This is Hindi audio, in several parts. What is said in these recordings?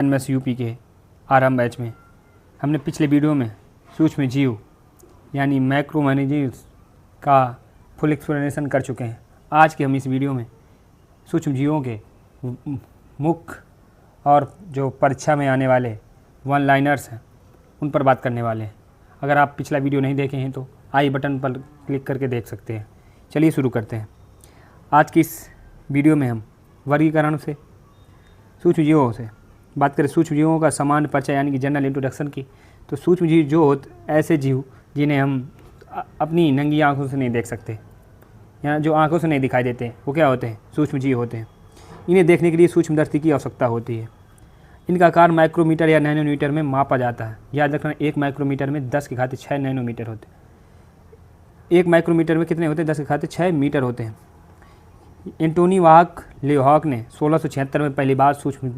एनएमएस यूपी के आरंभ बैच में हमने पिछले वीडियो में सूक्ष्म जीव यानी मैक्रो मैनेजिंग्स का फुल एक्सप्लेनेशन कर चुके हैं। आज के हम इस वीडियो में सूक्ष्म जीवों के मुख्य और जो परीक्षा में आने वाले वन लाइनर्स हैं उन पर बात करने वाले हैं। अगर आप पिछला वीडियो नहीं देखे हैं तो आई बटन पर क्लिक करके देख सकते हैं। चलिए शुरू करते हैं। आज की इस वीडियो में हम वर्गीकरण से सूक्ष्म जीवों से बात करें। सूक्ष्म जीवों का सामान्य परिचय यानी कि जनरल इंट्रोडक्शन की। तो सूक्ष्म जीव जो होते ऐसे जीव जिन्हें हम अपनी नंगी आंखों से नहीं देख सकते या जो आंखों से नहीं दिखाई देते, वो क्या होते हैं? सूक्ष्म जीव होते हैं। इन्हें देखने के लिए सूक्ष्मदर्शी की आवश्यकता होती है। इनका आकार माइक्रोमीटर या नैनोमीटर में मापा जाता है। याद रखना, 1 माइक्रोमीटर में 10⁶ नैनोमीटर होते हैं। 1 माइक्रोमीटर में कितने होते हैं? 10⁶ मीटर होते हैं। एंटोनी वाहक लेहॉक ने 1676 में पहली बार सूक्ष्म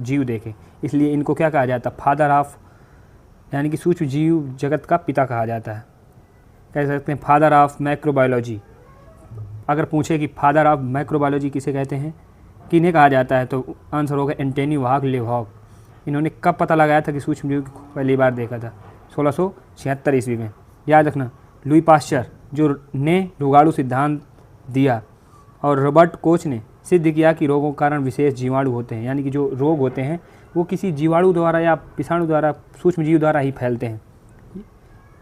जीव देखे, इसलिए इनको क्या कहा जाता है? फादर ऑफ यानी कि सूक्ष्म जीव जगत का पिता कहा जाता है। कह सकते हैं फादर ऑफ माइक्रोबायोलॉजी। अगर पूछे कि फादर ऑफ माइक्रोबायोलॉजी किसे कहते हैं, किन्हें कहा जाता है, तो आंसर होगा एंटोनी वाहक लेहॉक। इन्होंने कब पता लगाया था कि सूक्ष्म जीव को पहली बार देखा था? 1676 ईस्वी में। याद रखना, लुई पाश्चर जो ने रोगाणु सिद्धांत दिया और रॉबर्ट कोच ने सिद्ध किया कि रोगों के कारण विशेष जीवाणु होते हैं, यानी कि जो रोग होते हैं वो किसी जीवाणु द्वारा या विषाणु द्वारा, सूक्ष्म जीव द्वारा ही फैलते हैं।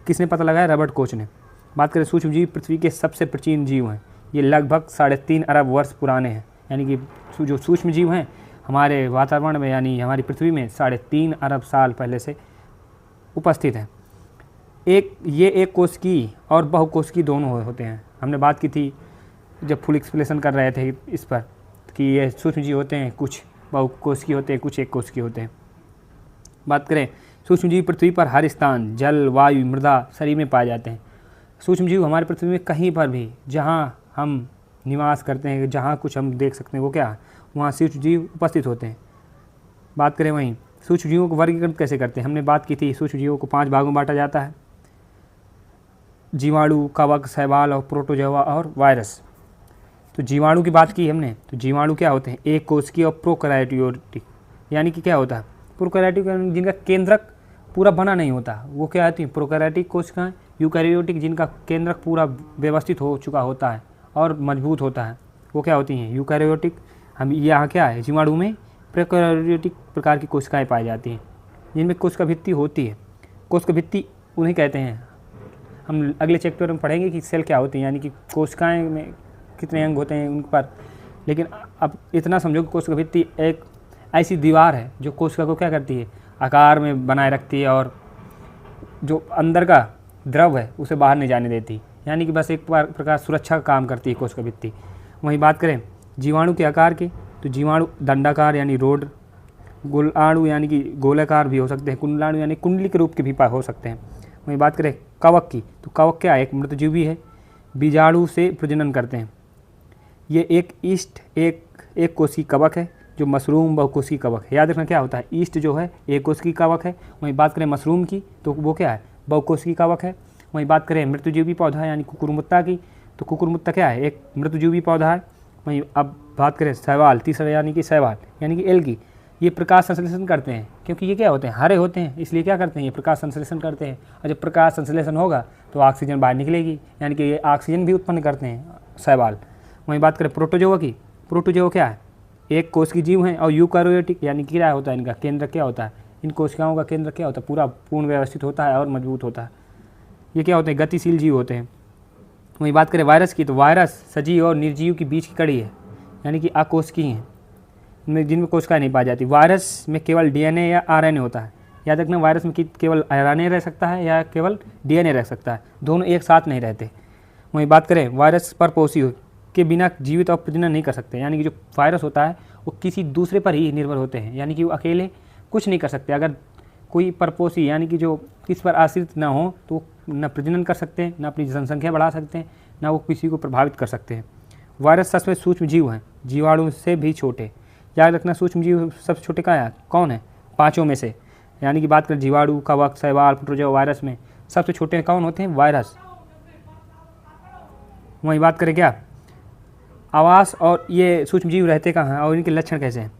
किसने पता लगाया? रॉबर्ट कोच ने। बात करें सूक्ष्म जीव पृथ्वी के सबसे प्राचीन जीव हैं। ये लगभग 3.5 अरब वर्ष पुराने हैं, यानी कि जो सूक्ष्म जीव हैं हमारे वातावरण में यानी हमारी पृथ्वी में 3.5 अरब साल पहले से उपस्थित हैं। ये एक कोशिकी और बहुकोशिकी दोनों होते हैं। हमने बात की थी जब फुल एक्सप्लेनेशन कर रहे थे इस पर कि ये सूक्ष्म जीव होते हैं, कुछ बहुकोशिकीय होते हैं, कुछ एक कोशिकीय होते हैं। बात करें सूक्ष्म जीव पृथ्वी पर हर स्थान, जल, वायु, मृदा, शरीर में पाए जाते हैं। सूक्ष्म जीव हमारी पृथ्वी में कहीं पर भी जहाँ हम निवास करते हैं, जहाँ कुछ हम देख सकते हैं, वो क्या है? वहाँ सूक्ष्म जीव उपस्थित होते हैं। बात करें वहीं सूक्ष्म जीवों को वर्गीकृत कैसे करते हैं, हमने बात की थी। सूक्ष्म जीवों को 5 भागों में बांटा जाता है: जीवाणु, कवक, शैवाल और प्रोटोजोआ और वायरस। तो जीवाणु की बात की हमने, तो जीवाणु क्या होते हैं? एक कोशिकीय और प्रोकैरियोटिक, यानी कि क्या होता है? प्रोकैरियोटिक जिनका केंद्रक पूरा बना नहीं होता, वो क्या होती है? प्रोकैरियोटिक कोशिकाएं। यूकैरियोटिक जिनका केंद्रक पूरा व्यवस्थित हो चुका होता है और मजबूत होता है, वो क्या होती हैं? यूकैरियोटिक। हम यहाँ क्या है? जीवाणु में प्रोकैरियोटिक प्रकार की कोशिकाएँ पाई जाती हैं जिनमें कोशिका भित्ति होती है। कोशिका भित्ति उन्हें कहते हैं। हम अगले चैप्टर में पढ़ेंगे कि सेल क्या होती हैं, यानी कि कोशिकाएँ में कितने अंग होते हैं उन पर। लेकिन अब इतना समझो कि कोशिका भित्ति एक ऐसी दीवार है जो कोशिका को क्या करती है? आकार में बनाए रखती है और जो अंदर का द्रव है उसे बाहर नहीं जाने देती, यानी कि बस एक प्रकार सुरक्षा का काम करती है कोशिका भित्ति। वहीं बात करें जीवाणु के आकार की, तो जीवाणु दंडाकार यानी रोड, गोलाणु यानी कि गोलाकार भी हो सकते हैं, कुंडलाणु यानी कुंडली के रूप के भी हो सकते हैं। वहीं बात करें कवक की, तो कवक क्या है? एक मृतजीवी है, बीजाणु से प्रजनन करते हैं। ये एक कोशिकीय कवक है जो मशरूम बहुकोशिकीय कवक है। याद रखना क्या होता है? ईस्ट जो है एक कोशिकीय कवक है। वहीं बात करें मशरूम की, तो वो क्या है? बहुकोशिकीय कवक है। वहीं बात करें मृतजीवी पौधा यानी कुकुरमुत्ता की, तो कुकुरमुत्ता क्या है? एक मृतजीवी पौधा है। वहीं अब बात करें शैवाल, तीसरा यानी कि शैवाल यानी कि एल्गी, ये प्रकाश संश्लेषण करते हैं, क्योंकि ये क्या होते हैं? हरे होते हैं, इसलिए क्या करते हैं? ये प्रकाश संश्लेषण करते हैं। और जब प्रकाश संश्लेषण होगा तो ऑक्सीजन बाहर निकलेगी, यानी कि ये ऑक्सीजन भी उत्पन्न करते हैं शैवाल। वहीं बात करें प्रोटोजोआ की, प्रोटोजोआ क्या है? एक कोशिकीय जीव हैं। और यूकैरियोटिक यानी कि क्या होता है? इनका केंद्र क्या होता है? इन कोशिकाओं का केंद्र क्या होता है? पूर्ण व्यवस्थित होता है और मजबूत होता है। ये क्या होते हैं? गतिशील जीव होते हैं। वहीं बात करें वायरस की, तो वायरस सजीव और निर्जीव के बीच की कड़ी है, यानी कि अकोशिकीय हैं, जिनमें कोशिकाएं नहीं पाई जाती। वायरस में केवल डीएनए या आरएनए होता है। याद रखना, वायरस में केवल आरएनए रह सकता है या केवल डीएनए रह सकता है, दोनों एक साथ नहीं रहते। वहीं बात करें वायरस परपोषी के बिना जीवित और प्रजनन नहीं कर सकते, यानी कि जो वायरस होता है वो किसी दूसरे पर ही निर्भर होते हैं, यानी कि वो अकेले कुछ नहीं कर सकते। अगर कोई परपोषी यानी कि जो किस पर आश्रित ना हो तो न प्रजनन कर सकते हैं, न अपनी जनसंख्या बढ़ा सकते हैं, न वो किसी को प्रभावित कर सकते हैं। वायरस सच में सूक्ष्म जीव हैं, जीवाणु से भी छोटे। याद रखना, सूक्ष्म जीव सबसे छोटे कौन है? 5 में से, यानी कि बात करें जीवाणु, कवक, शैवाल, प्रोटोजोआ, वायरस में सबसे छोटे कौन होते हैं? वायरस। वहीं बात करें क्या आवास और ये सूक्ष्म जीव रहते कहाँ हैं और इनके लक्षण कैसे हैं?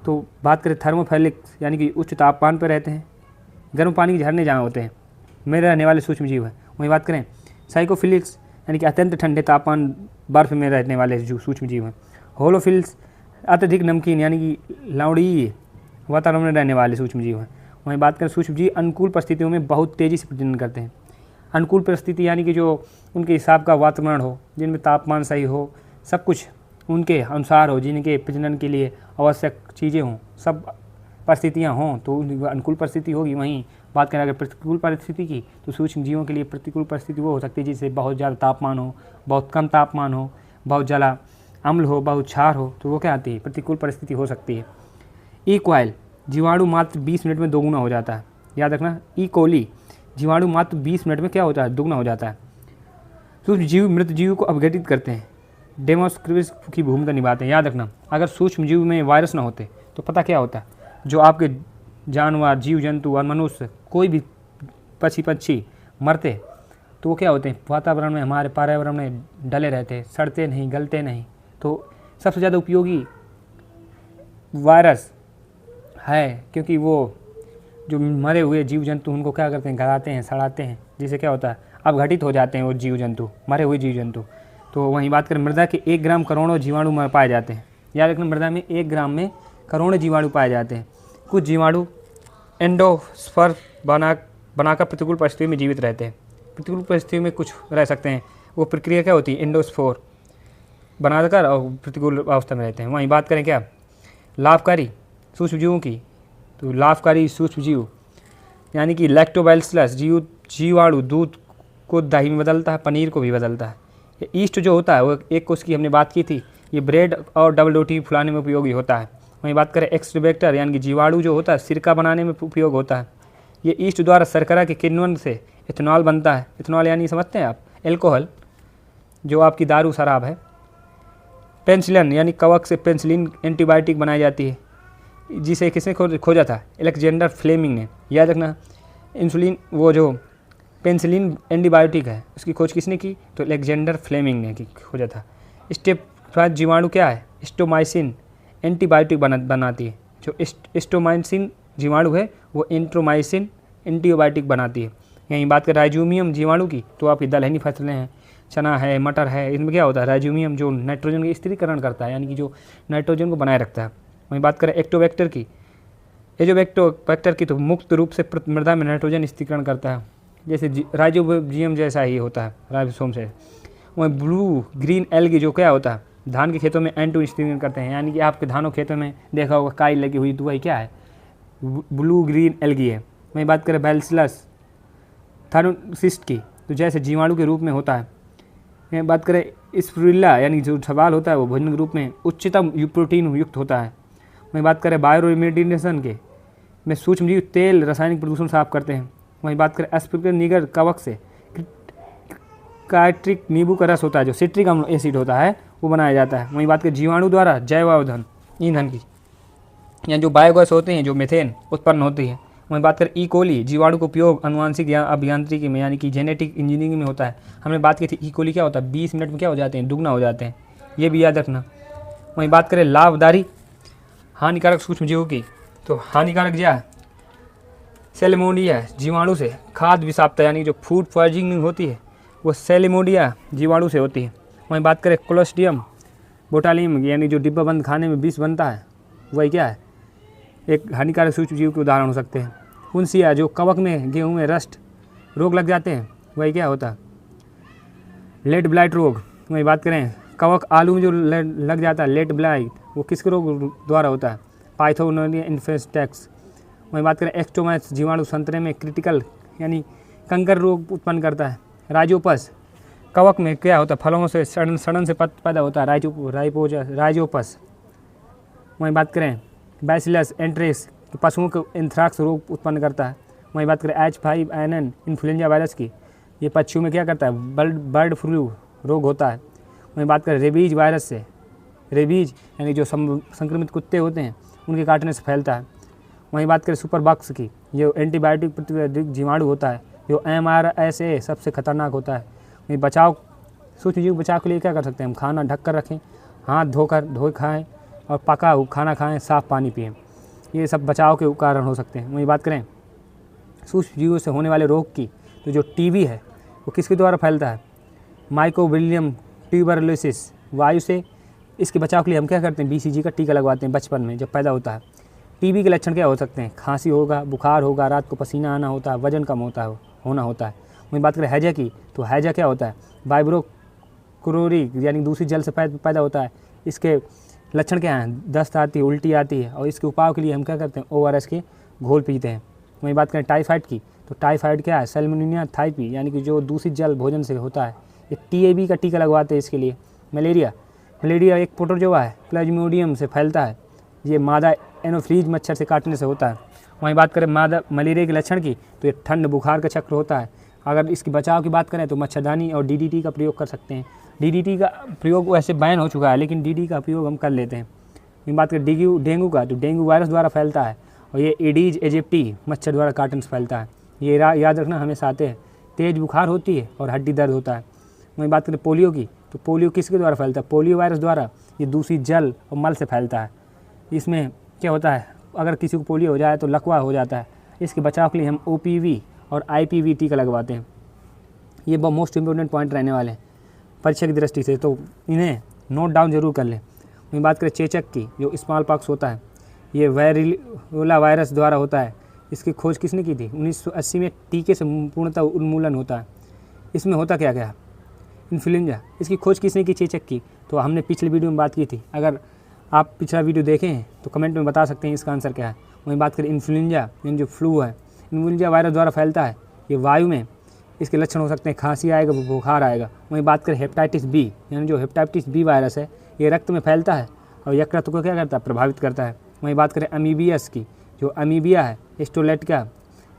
तो बात करें थर्मोफिलिक्स यानी कि उच्च तापमान पर रहते हैं, गर्म पानी के झरने जहाँ होते हैं में रहने वाले सूक्ष्म जीव हैं। वहीं बात करें साइकोफिलिक्स यानी कि अत्यंत ठंडे तापमान बर्फ में रहने वाले जो सूक्ष्म जीव हैं। होलोफिल्स अत्यधिक नमकीन यानी कि लवणीय वातावरण में रहने वाले सूक्ष्म जीव हैं। वहीं बात करें सूक्ष्म जीव अनुकूल परिस्थितियों में बहुत तेज़ी से प्रजनन करते हैं। अनुकूल परिस्थिति यानी कि जो उनके हिसाब का वातावरण हो, जिनमें तापमान सही हो, सब कुछ उनके अनुसार हो, जिनके प्रजनन के लिए आवश्यक चीज़ें हों, सब परिस्थितियाँ हों, तो अनुकूल परिस्थिति होगी। वहीं बात करें अगर प्रतिकूल परिस्थिति की, तो सूक्ष्म जीवों के लिए प्रतिकूल परिस्थिति वो हो सकती है जिससे बहुत ज़्यादा तापमान हो, बहुत कम तापमान हो, बहुत ज़्यादा अम्ल हो, बहुत क्षार हो, तो वो क्या आती है, प्रतिकूल परिस्थिति हो सकती है। ई कॉइल जीवाणु मात्र 20 मिनट में दोगुना हो जाता है। याद रखना, ई कोली जीवाणु मात्र 20 मिनट में क्या होता है, दोगुना हो जाता है। सूक्ष्म जीव मृत जीव को अपघटित करते हैं, डेमोक्रिस की भूमिका निभाते हैं। याद रखना, अगर सूक्ष्म जीव में वायरस ना होते तो पता क्या होता है, जो आपके जानवर, जीव जंतु और मनुष्य कोई भी पक्षी मरते तो वो क्या होते हैं, वातावरण में, हमारे पर्यावरण में डले रहते, सड़ते नहीं, गलते नहीं। तो सबसे ज़्यादा उपयोगी वायरस है, क्योंकि वो जो मरे हुए जीव जंतु उनको क्या करते हैं, गलाते हैं, सड़ाते हैं, जिससे क्या होता है, अपघटित हो जाते हैं वो जीव जंतु, मरे हुए जीव जंतु। तो वहीं बात करें मृदा के 1 ग्राम करोड़ों जीवाणु पाए जाते हैं। याद रखना, मृदा में 1 ग्राम में करोड़ों जीवाणु पाए जाते हैं। कुछ जीवाणु एंडोस्पर्म बनाकर प्रतिकूल परिस्थितियों में जीवित रहते हैं। प्रतिकूल परिस्थितियों में कुछ रह सकते हैं, वो प्रक्रिया क्या होती है, एंडोस्पोर बनाकर और प्रतिकूल अवस्था में रहते हैं। वहीं बात करें क्या लाभकारी सूक्ष्म जीवों की, तो लाभकारी सूक्ष्म जीव यानी कि लैक्टोबैसिलस जीवाणु दूध को दही में बदलता है, पनीर को भी बदलता है। ये ईस्ट जो होता है वो एक कोष की हमने बात की थी, ये ब्रेड और डबल रोटी फुलाने में उपयोगी होता है। वहीं बात करें एक्सट्रोबैक्टर यानी कि जीवाणु जो होता है सिरका बनाने में उपयोग होता है। ये ईस्ट द्वारा शर्करा के किण्वन से इथेनॉल बनता है। इथेनॉल यानी समझते हैं आप, एल्कोहल, जो आपकी दारू शराब है। पेनिसिलिन यानी कवक से पेनिसिलिन एंटीबायोटिक बनाई जाती है, जिसे किसने खोजा था, अलेक्जेंडर फ्लेमिंग ने। याद रखना, इंसुलिन वो जो पेनिसिलिन एंटीबायोटिक है उसकी खोज किसने की, तो अलेक्जेंडर फ्लेमिंग ने खोजा था। स्टेप जीवाणु क्या है, स्टोमाइसिन एंटीबायोटिक बनाती है। जो स्टोमाइसिन जीवाणु है वो एंट्रोमाइसिन एंटीबायोटिक बनाती है। यहीं बात करें राइजोमियम जीवाणु की, तो आपकी दलहनी फसलें हैं, चना है, मटर है, इनमें क्या होता है, राइजोमियम जो नाइट्रोजन का स्थिरीकरण करता है, यानी कि जो नाइट्रोजन को बनाए रखता है। वहीं बात करें एक्टोबैक्टर की, ये जो एक्टोबैक्टर की तो मुक्त रूप से मृदा में नाइट्रोजन स्थिरीकरण करता है, जैसे राइजोबियम जैसा ही होता है, राइबोसोम से। वहीं ब्लू ग्रीन एल्गी जो क्या होता है, धान के खेतों में एंटो स्थिरीकरण करते हैं, यानी कि आपके धानों खेतों में देखा होगा काई लगी हुई, तो वही क्या है, ब्लू ग्रीन एल्गी है। वहीं बात करें बैसिलस थर्मोसिस्ट की, तो जैसे जीवाणु के रूप में होता है। मैं बात करें स्पिरुलिना यानी जो सवाल होता है वो भोजन के रूप में उच्चतम प्रोटीन युक्त होता है। वहीं बात करें बायोरेमेडिनेशन के, में सूक्ष्मजीव तेल रासायनिक प्रदूषण साफ करते हैं। वहीं बात करें एस्पिरिन निगर कवक से काइट्रिक नींबू का रस होता है, जो सिट्रिक एसिड होता है वो बनाया जाता है। वहीं बात करें जीवाणु द्वारा जैव ईंधन की, या जो बायोगैस होते हैं, जो मीथेन उत्पन्न होती है। वहीं बात करें ई कोली जीवाणु का उपयोग अनुवांशिक या अभियांत्रिकी में यानी कि जेनेटिक इंजीनियरिंग में होता है। हमने बात की थी ई कोली क्या होता है, 20 मिनट में क्या हो जाते हैं, दुगना हो जाते हैं, ये भी याद रखना। वहीं बात करें लाभकारी हानिकारक सूक्ष्म जीवों की, तो हानिकारक क्या है, सेलेमोनिया जीवाणु से खाद्य विषाक्तता यानी जो फूड पॉइजनिंग होती है वो सेलेमोनिया जीवाणु से होती है। वहीं बात करें क्लोस्ट्रिडियम बोटालियम यानी जो डिब्बा बंद खाने में विष बनता है, वही क्या है, एक हानिकारक सूक्ष्म जीव के उदाहरण हो सकते हैं। फुंसिया जो कवक में गेहूं में रस्ट रोग लग जाते हैं, वही क्या होता है, लेट ब्लाइट रोग। वहीं बात करें कवक आलू में जो लग जाता है लेट ब्लाइट, वो किसके रोग द्वारा होता है, पाइथोनोनिया इन्फेस्टेक्स। वहीं बात करें एक्सटोमाइट्स जीवाणु संतरे में क्रिटिकल यानी कंकर रोग उत्पन्न करता है। राइजोपस कवक में क्या होता है, फलों से सड़न से पैदा होता है, राइजोपस। वहीं बात करें बैसिलस एंट्रेस पशुओं को एंथ्राक्स रोग उत्पन्न करता है। वहीं बात करें H5N1 इन्फ्लुएंजा वायरस की, ये पक्षियों में क्या करता है, बर्ड फ्लू रोग होता है। वहीं बात करें रेबीज वायरस से, रेबीज यानी जो संक्रमित कुत्ते होते हैं उनके काटने से फैलता है। वहीं बात करें सुपरबग्स की, जो एंटीबायोटिक प्रतिरोधक जीवाणु होता है, जो MRSA सबसे खतरनाक होता है। वहीं बचाव सूक्ष्म जीव बचाव के लिए क्या कर सकते हैं हम, खाना ढक कर रखें, हाथ धोकर खाएं, और पका खाना खाएं, साफ़ पानी पिएं। ये सब बचाव के कारण हो सकते हैं। वहीं बात करें सूक्ष्म जीवों से होने वाले रोग की, तो जो टीबी है वो किसके द्वारा फैलता है? माइकोबैक्टीरियम ट्यूबरकुलोसिस, वायु से। इसके बचाव के लिए हम क्या करते हैं? BCG का टीका लगवाते हैं बचपन में जब पैदा होता है। टीबी के लक्षण क्या हो सकते हैं? खांसी होगा, बुखार होगा, रात को पसीना आना होता है, वजन कम होना होता है। वहीं बात करें हैजा की, तो हैजा क्या होता है? वाइब्रोक्लोरी यानी दूषित जल से पैदा होता है। इसके लक्षण क्या हैं? दस्त आती है, उल्टी आती है, और इसके उपाय के लिए हम क्या करते हैं? ORS के घोल पीते हैं। वहीं बात करें टाइफाइड की, तो टाइफाइड क्या है? सैल्मोनेला टाइफी यानी कि जो दूषित जल भोजन से होता है, ये TAB का टीका लगवाते हैं इसके लिए। मलेरिया एक प्रोटोजोआ है, प्लाज्मोडियम से फैलता है। ये मादा एनोफ्लीज मच्छर से काटने से होता है। वहीं बात करें मलेरिया के लक्षण की, तो ये ठंड बुखार का चक्र होता है। अगर इसकी बचाव की बात करें तो मच्छरदानी और DDT का प्रयोग कर सकते हैं। DDT का प्रयोग वैसे बैन हो चुका है, लेकिन DDT का प्रयोग हम कर लेते हैं। वहीं बात करें डेंगू का, तो डेंगू वायरस द्वारा फैलता है और ये एडीज एजिप्टी मच्छर द्वारा काटने से फैलता है। ये याद रखना हमेशा आते हैं। तेज़ बुखार होती है और हड्डी दर्द होता है। वहीं बात करें पोलियो की, तो पोलियो किसके द्वारा फैलता है? पोलियो वायरस द्वारा। ये दूषित जल और मल से फैलता है। इसमें क्या होता है? अगर किसी को पोलियो हो जाए तो लकवा हो जाता है। इसके बचाव के लिए हम OPV और IPV टीका लगवाते हैं। ये बहुत मोस्ट इम्पोर्टेंट पॉइंट रहने वाले हैं परीक्षा की दृष्टि से, तो इन्हें नोट डाउन जरूर कर लें। वहीं बात करें चेचक की, जो स्मॉल पॉक्स होता है, ये वायरियोला वायरस द्वारा होता है। इसकी खोज किसने की थी? 1980 में। टीके से पूर्णतः उन्मूलन होता है। इसमें होता क्या क्या? इन्फ्लुएंजा। इसकी खोज किसने की? चेचक की। तो हमने पिछले वीडियो में बात की थी। अगर आप पिछला वीडियो देखें हैं तो कमेंट में बता सकते हैं इसका आंसर क्या है। वहीं बात करें इन्फ्लुएंजा यानी जो फ्लू है, इन्फ्लुएंजा वायरस द्वारा फैलता है। ये वायु में इसके लक्षण हो सकते हैं, खांसी आएगा, बुखार आएगा। वहीं बात करें हेपेटाइटिस बी यानी जो हेपेटाइटिस बी वायरस है, ये रक्त में फैलता है और यकृत को क्या करता है? प्रभावित करता है। वहीं बात करें अमीबियस की, जो अमीबिया है स्टोलेट का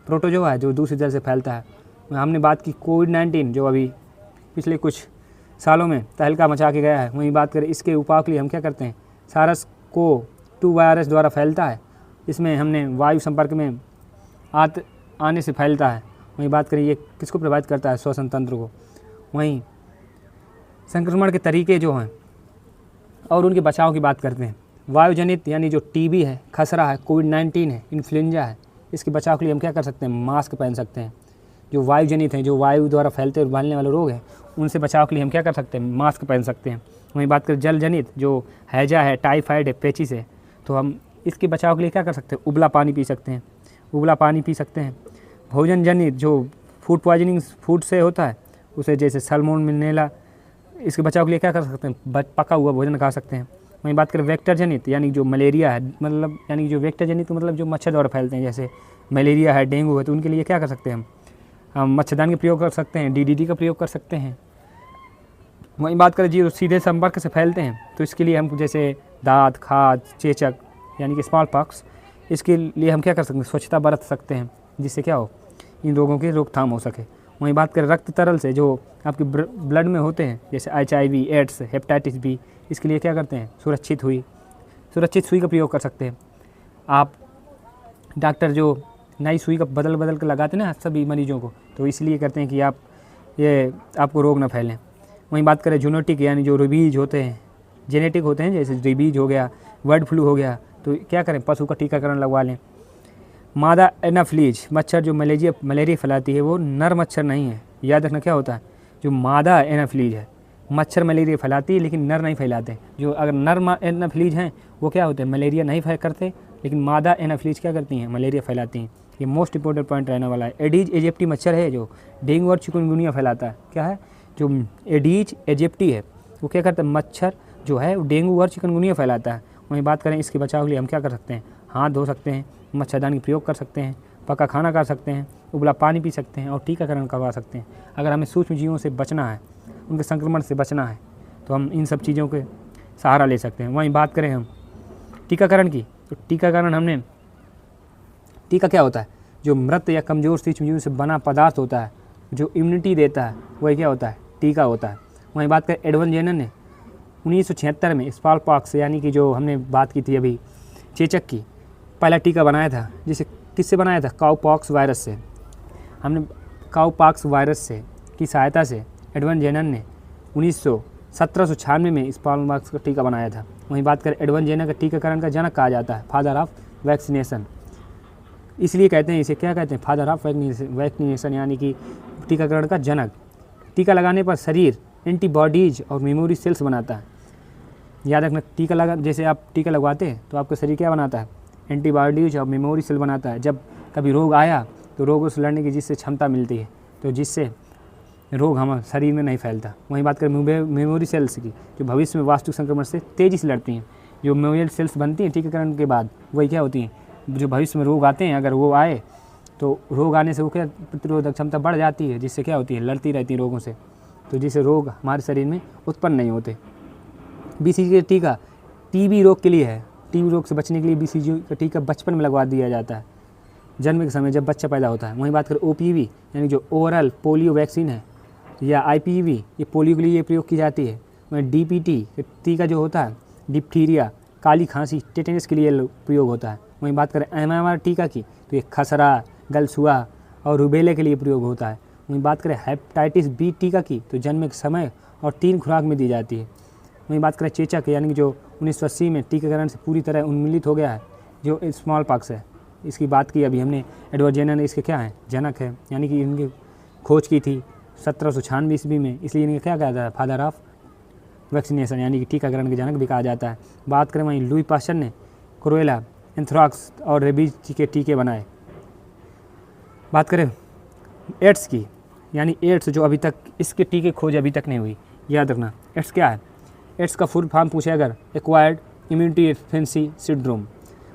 प्रोटोजोआ है, जो दूषित जल से फैलता है। हमने बात की कोविड-19 जो अभी पिछले कुछ सालों में तहलका मचा के गया है। वहीं बात करें इसके उपाय के लिए हम क्या करते हैं? SARS-CoV-2 वायरस द्वारा फैलता है। इसमें हमने वायु संपर्क में आने से फैलता है। वहीं बात करें ये किसको प्रभावित करता है? श्वसन तंत्र को। वहीं संक्रमण के तरीके जो हैं और उनके बचाव की बात करते हैं। वायुजनित यानी जो TB है, खसरा है, कोविड-19 है, इन्फ्लुएंजा है, इसके बचाव के लिए हम क्या कर सकते हैं? मास्क पहन सकते हैं। जो वायुजनित हैं, जो वायु द्वारा फैलते और फैलने वाले रोग हैं, उनसे बचाव के लिए हम क्या कर सकते हैं? मास्क पहन सकते हैं। वहीं बात करें जल जनित, जो हैजा है, टाइफाइड है, पेचिस है, तो हम इसके बचाव के लिए क्या कर सकते हैं? उबला पानी पी सकते हैं। भोजन जनित, जो फूड पॉइजनिंग फूड से होता है, उसे जैसे सल्मोनेला, इसके बचाव के लिए क्या कर सकते हैं? पका हुआ भोजन खा सकते हैं। वहीं बात करें वेक्टर जनित यानी जो मलेरिया है, मतलब यानी जो वेक्टर जनित मतलब जो मच्छर द्वारा फैलते हैं, जैसे मलेरिया है, डेंगू है, तो उनके लिए क्या कर सकते हैं? हम मच्छरदानी का प्रयोग कर सकते हैं, DDT का प्रयोग कर सकते हैं। वहीं बात करें जो सीधे संपर्क से फैलते हैं, तो इसके लिए हम जैसे दांत, खाज, चेचक यानी कि स्मॉल पॉक्स, इसके लिए हम क्या कर सकते हैं? स्वच्छता बरत सकते हैं, जिससे क्या हो? इन रोगों की रोकथाम हो सके। वहीं बात करें रक्त तरल से जो आपके ब्लड में होते हैं, जैसे HIV, एड्स, हेपेटाइटिस बी, इसके लिए क्या करते हैं? सुरक्षित सुई का प्रयोग कर सकते हैं। आप डॉक्टर जो नई सुई का बदल कर लगाते हैं ना सभी मरीजों को, तो इसलिए करते हैं कि आपको रोग ना फैलें। वहीं बात करें जेनेटिक यानी जो रेबीज होते हैं, जेनेटिक होते हैं, जैसे रेबीज हो गया, बर्ड फ्लू हो गया, तो क्या करें? पशु का टीकाकरण लगवा लें। मादा एनाफ्लीज मच्छर जो मलेरिया फैलाती है, वो नर मच्छर नहीं है। याद रखना क्या होता है? जो मादा एनाफ्लीज है, मच्छर मलेरिया फैलाती है लेकिन नर नहीं फैलाते। जो अगर नर एनाफ्लीज हैं वो क्या होते हैं? मलेरिया नहीं करते, लेकिन मादा एनाफ्लीज क्या करती हैं? मलेरिया फैलाती हैं। ये मोस्ट इंपॉर्टेंट पॉइंट रहने वाला है। एडीज एजिप्टी मच्छर है जो डेंगू और चिकनगुनिया फैलाता है। क्या है? जो एडीज एजिप्टी है वो क्या करता है? मच्छर जो है वो डेंगू और चिकनगुनिया फैलाता है। वहीं बात करें इसके बचाव के लिए हम क्या कर सकते हैं? हाथ धो सकते हैं, मच्छरदानी का प्रयोग कर सकते हैं, पका खाना खा सकते हैं, उबला पानी पी सकते हैं और टीकाकरण करवा सकते हैं। अगर हमें सूक्ष्म जीवों से बचना है, उनके संक्रमण से बचना है, तो हम इन सब चीज़ों के सहारा ले सकते हैं। वहीं बात करें हम टीकाकरण की, तो टीका क्या होता है? जो मृत या कमज़ोर सूक्ष्म जीवों से बना पदार्थ होता है जो इम्यूनिटी देता है, वही क्या होता है? टीका होता है। वहीं बात करें एडवन जेनर ने 1976 में स्मॉल पॉक्स यानी कि जो हमने बात की थी अभी चेचक की, पहला टीका बनाया था, जिसे किससे बनाया था? काउपॉक्स वायरस से। हमने काउपॉक्स वायरस से की सहायता से एडवन जेनर ने 1796 में स्मॉल पॉक्स का टीका बनाया था। वहीं बात करें एडवर्ड जेनर का टीकाकरण का जनक कहा जाता है, फादर ऑफ वैक्सीनेशन। इसलिए कहते हैं, इसे क्या कहते हैं, फादर ऑफ वैक्सीनेशन, यानी कि टीकाकरण का जनक। टीका लगाने पर शरीर एंटीबॉडीज और मेमोरी सेल्स बनाता है। याद रखना, टीका लगा, जैसे आप टीका लगवाते हैं तो आपका शरीर क्या बनाता है, एंटीबॉडीज और मेमोरी सेल बनाता है। जब कभी रोग आया तो रोगों से लड़ने की जिससे क्षमता मिलती है, तो जिससे रोग हमारे शरीर में नहीं फैलता। वहीं बात करें मेमोरी सेल्स की, जो भविष्य में वास्तविक संक्रमण से तेज़ी से लड़ती हैं। जो मेमोरी सेल्स बनती हैं टीकाकरण के बाद, वही क्या होती हैं, जो भविष्य में रोग आते हैं, अगर वो आए तो रोग आने से वो क्या, प्रतिरोधक क्षमता बढ़ जाती है, जिससे क्या होती है, लड़ती रहती है रोगों से, तो जिससे रोग हमारे शरीर में उत्पन्न नहीं होते। BCG का टीका TB रोग के लिए है। TB रोग से बचने के लिए BCG का टीका बचपन में लगवा दिया जाता है, जन्म के समय जब बच्चा पैदा होता है। वहीं बात करें OPV, यानी जो ओरल पोलियो वैक्सीन है, या IPV, ये पोलियो के लिए प्रयोग की जाती है। वहीं DPT टीका जो होता है, डिप्थीरिया, काली खांसी, टेटनस के लिए प्रयोग होता है। वहीं बात करें MMR टीका की, तो ये खसरा, गलसुआ और रूबेले के लिए प्रयोग होता है। वहीं बात करें हेपेटाइटिस B टीका की, तो जन्म के समय और 3 खुराक में दी जाती है। वहीं बात करें चेचक, यानी कि जो 1980 में टीकाकरण से पूरी तरह उन्मूलित हो गया है, जो स्मॉल पॉक्स है, इसकी बात की अभी हमने। एडवर्ड जेनर ने इसके क्या है, जनक है, यानी कि इनकी खोज की थी 1796 ईस्वी में, इसलिए इन्हें क्या कहा जाता है, फादर ऑफ वैक्सीनेशन, यानी कि टीकाकरण के जनक भी कहा जाता है। बात करें वहीं लुई पास्चर ने कोरोला, एंथ्रैक्स और रेबीज के टीके बनाए। बात करें एड्स की, यानी एड्स जो अभी तक इसके टीके खोज अभी तक नहीं हुई। याद रखना, एड्स क्या है, एड्स का फुल फॉर्म पूछे अगर, एक्वायर्ड इम्यूनिटी डेफिशिएंसी सिंड्रोम।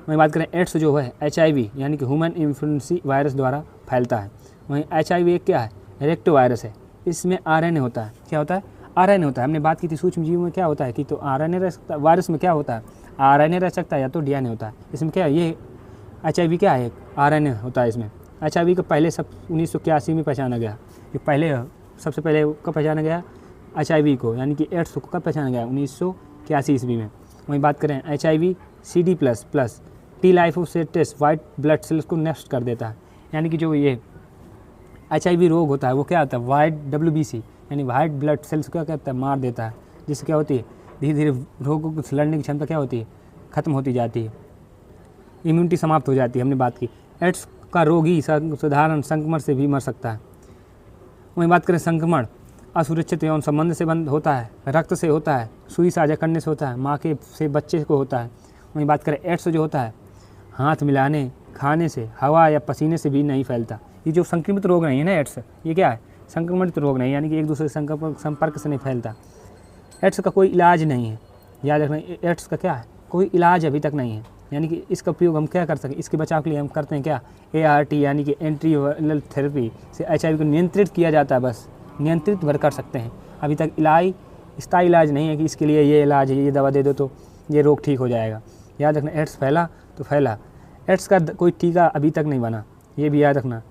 वहीं बात करें एड्स जो है HIV, यानी कि ह्यूमन इन्फ्लुएंजा वायरस द्वारा फैलता है। वहीं HIV एक क्या है, रेक्टो वायरस है, इसमें RNA होता है। क्या होता है, RNA होता है। हमने बात की थी सूक्ष्म जीवों में क्या होता है कि, तो RNA रह सकता है, वायरस में क्या होता है, RNA रह सकता है या तो DNA होता है। इसमें क्या है, ये HIV क्या है, RNA होता है इसमें। HIV को पहले सब 1981 में पहचाना गया, कि पहले सबसे पहले कब पहचाना गया HIV को, यानी कि एड्स को कब पहचाना गया, 1981 ईस्वी में। वहीं बात करें HIV CD++ T lymphocytes white blood cells को नष्ट कर देता है, यानी कि जो ये HIV रोग होता है वो क्या होता है, वाइट WBC, यानी वाइट ब्लड सेल्स को क्या कहता है, मार देता है, जिससे क्या होती है, धीरे धीरे रोगों को लड़ने की क्षमता क्या होती है, खत्म होती जाती है, इम्यूनिटी समाप्त हो जाती है। हमने बात की एड्स का रोगी साधारण संक्रमण से भी मर सकता है। वहीं बात करें संक्रमण असुरक्षित यौन संबंध से बंद होता है, रक्त से होता है, सुई साझा करने से होता है, माँ के से बच्चे को होता है। वहीं बात करें एड्स जो होता है, हाथ मिलाने, खाने से, हवा या पसीने से भी नहीं फैलता। ये जो संक्रमित रोग नहीं है ना एड्स, ये क्या है, संक्रमित रोग नहीं, यानी कि एक दूसरे से संपर्क से नहीं फैलता। एड्स का कोई इलाज नहीं है। याद रखना, एड्स का क्या है, कोई इलाज अभी तक नहीं है, यानी कि इसका उपयोग हम क्या कर सकें, इसके बचाव के लिए हम करते हैं क्या, ART, यानी कि एंटीवायरल थेरेपी से HIV को नियंत्रित किया जाता है, बस नियंत्रित भर कर सकते हैं। अभी तक इलाज, स्थायी इलाज नहीं है कि इसके लिए ये इलाज है, ये दवा दे दो तो ये रोग ठीक हो जाएगा। याद रखना, एड्स फैला तो फैला, एड्स का कोई टीका अभी तक नहीं बना, ये भी याद रखना।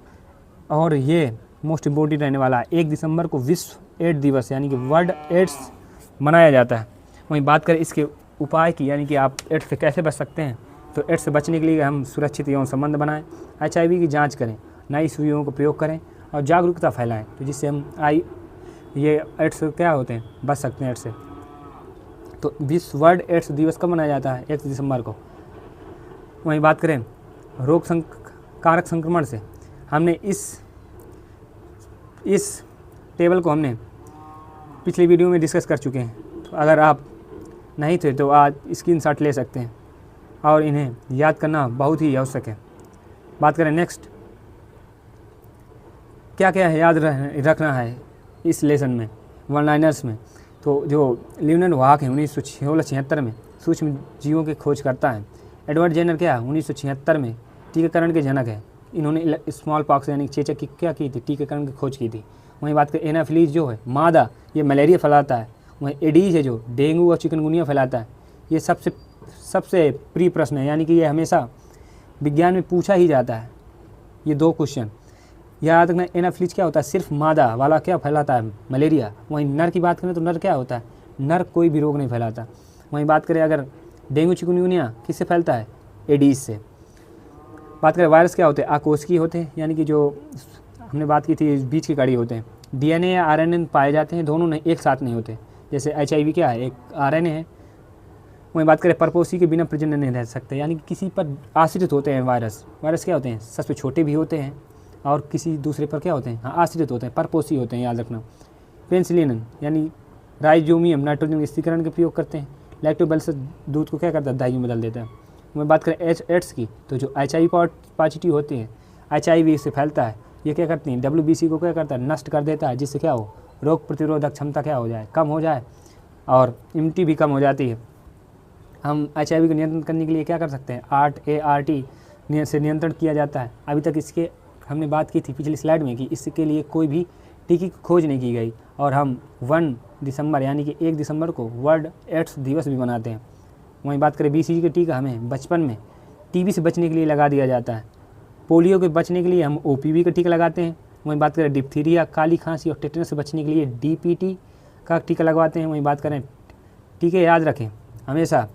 और ये मोस्ट इम्पोर्टेंट रहने वाला है, 1 दिसंबर को विश्व एड्स दिवस, यानी कि वर्ल्ड एड्स मनाया जाता है। वहीं बात करें इसके उपाय की, यानी कि आप एड्स से कैसे बच सकते हैं, तो एड्स से बचने के लिए हम सुरक्षित यौन संबंध बनाएं, HIV की जांच करें, नई सुविधाओं का प्रयोग करें और जागरूकता फैलाएं, तो जिससे हम ये एड्स क्या होते हैं, बच सकते हैं एड्स से। तो विश्व वर्ल्ड एड्स दिवस कब मनाया जाता है, 1 दिसंबर को। वहीं बात करें रोग कारक संक्रमण से, हमने इस टेबल को हमने पिछली वीडियो में डिस्कस कर चुके हैं, तो अगर आप नहीं थे तो आज स्क्रीनशॉट ले सकते हैं और इन्हें याद करना बहुत ही आवश्यक है। बात करें नेक्स्ट, क्या क्या याद रखना है इस लेसन में, वन लाइनर्स में। तो जो लियोनार्ड वाक है 1976 में सूक्ष्म जीवों की खोज करता है। एडवर्ड जेनर क्या है, 1976 में टीकाकरण के जनक है। इन्होंने स्मॉल पॉक्स यानी चेचक की क्या की थी, टीकाकरण की खोज की थी। वहीं बात करें एनाफिलीज जो है मादा, ये मलेरिया फैलाता है। वहीं एडीज है जो डेंगू और चिकनगुनिया फैलाता है। ये सबसे प्रिय प्रश्न है, यानी कि ये हमेशा विज्ञान में पूछा ही जाता है, ये 2 क्वेश्चन याद रखना। एनाफिलीज क्या होता है, सिर्फ मादा वाला क्या फैलाता है, मलेरिया। वहीं नर की बात करें तो नर क्या होता है, नर कोई भी रोग नहीं फैलाता। वहीं बात करें अगर डेंगू चिकनगुनिया किससे फैलता है, एडीज से। बात करें वायरस क्या होते हैं, आकोशिकीय होते हैं, यानी कि जो हमने बात की थी बीच की कड़ी होते हैं। DNA या RNA पाए जाते हैं, दोनों नहीं एक साथ नहीं होते। जैसे HIV क्या है, एक RNA है वहीं बात करें परपोषी के बिना प्रजनन नहीं रह सकते, यानी कि किसी पर आश्रित होते हैं वायरस। वायरस क्या होते हैं, सबसे छोटे भी होते हैं और किसी दूसरे पर क्या होते हैं, हाँ आश्रित होते हैं, परपोषी होते हैं, याद रखना। पेनिसिलिन यानी राइजोमियम नाइट्रोजन स्थिरीकरण के प्रयोग करते हैं। लैक्टोबैसिलस दूध को क्या करता है, दही में बदल देता है। मैं बात करें एड्स की, तो जो HIV पॉजिटिव होते हैं, HIV इससे फैलता है, ये क्या करती हैं, WBC को क्या करता है, नष्ट कर देता है, जिससे क्या हो, रोग प्रतिरोधक क्षमता क्या हो जाए, कम हो जाए और इम्यूनिटी भी कम हो जाती है। हम HIV को नियंत्रण करने के लिए क्या कर सकते हैं, ART से नियंत्रण किया जाता है। अभी तक इसके हमने बात की थी पिछली स्लाइड में कि इसके लिए कोई भी टीके की खोज नहीं की गई, और हम 1 दिसंबर यानी कि 1 दिसंबर को वर्ल्ड एड्स दिवस भी मनाते हैं। वहीं बात करें BCG का टीका हमें बचपन में TB से बचने के लिए लगा दिया जाता है। पोलियो के बचने के लिए हम OPV का टीका लगाते हैं। वहीं बात करें डिप्थीरिया, काली खांसी और टेटनस से बचने के लिए DPT का टीका लगवाते हैं। वहीं बात करें टीके, याद रखें हमेशा,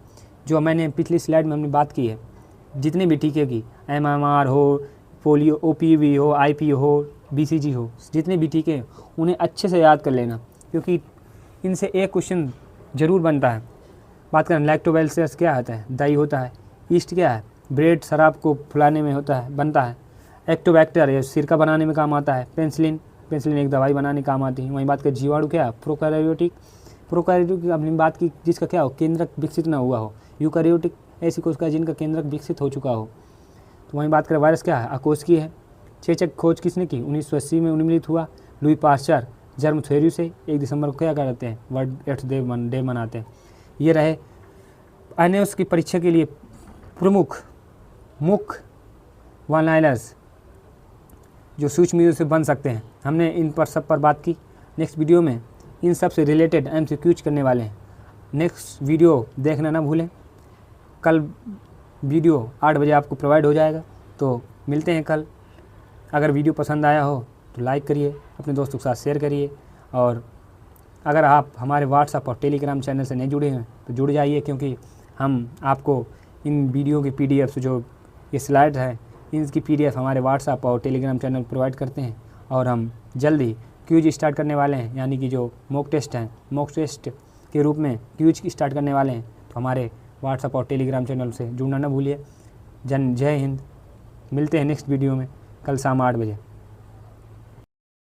जो मैंने पिछली स्लाइड में हमने बात की है, जितने भी टीके की MMR हो, पोलियो, OPV हो, IP हो, BCG हो, जितने भी टीके हैं उन्हें अच्छे से याद कर लेना, क्योंकि इनसे एक क्वेश्चन ज़रूर बनता है। बात करें लैक्टोबैसिलस क्या होता है, दही होता है। ईस्ट क्या है, ब्रेड शराब को फुलाने में होता है, बनता है। एक्टोबैक्टर ये सिरका बनाने में काम आता है। पेनिसिलिन एक दवाई बनाने काम आती है। वहीं बात करें जीवाणु क्या है, प्रोकैरियोटिक की अपनी बात की, जिसका क्या हो, केंद्रक विकसित ना हुआ हो। यूकैरियोटिक ऐसी कोशिका जिनका केंद्रक विकसित हो चुका हो। तो वहीं बात करें वायरस क्या है, अकोष्ठी है। चेचक खोज किसने की, 1980 में उन्मूलित हुआ लुई पास्चर जर्म थ्योरी से। 1 दिसंबर को क्या करते हैं, वर्ल्ड एड्स डे मनाते हैं। ये रहे अनेस की परीक्षा के लिए प्रमुख मुख्य वन लाइनर्स जो सूक्ष्म से बन सकते हैं। हमने इन पर सब पर बात की। नेक्स्ट वीडियो में इन सब से रिलेटेड MCQs करने वाले हैं। नेक्स्ट वीडियो देखना ना भूलें। कल वीडियो 8 बजे आपको प्रोवाइड हो जाएगा, तो मिलते हैं कल। अगर वीडियो पसंद आया हो तो लाइक करिए, अपने दोस्तों के साथ शेयर करिए, और अगर आप हमारे व्हाट्सएप और टेलीग्राम चैनल से नहीं जुड़े हैं तो जुड़ जाइए, क्योंकि हम आपको इन वीडियो की PDF जो ये स्लाइड है, इनकी PDF हमारे व्हाट्सएप और टेलीग्राम चैनल प्रोवाइड करते हैं। और हम जल्दी क्यूज स्टार्ट करने वाले हैं, यानी कि जो मॉक टेस्ट हैं, मॉक टेस्ट के रूप में क्यूज स्टार्ट करने वाले हैं। तो हमारे व्हाट्सएप और टेलीग्राम चैनल से जुड़ना ना भूलिए। जय हिंद। मिलते हैं नेक्स्ट वीडियो में कल शाम 8 बजे।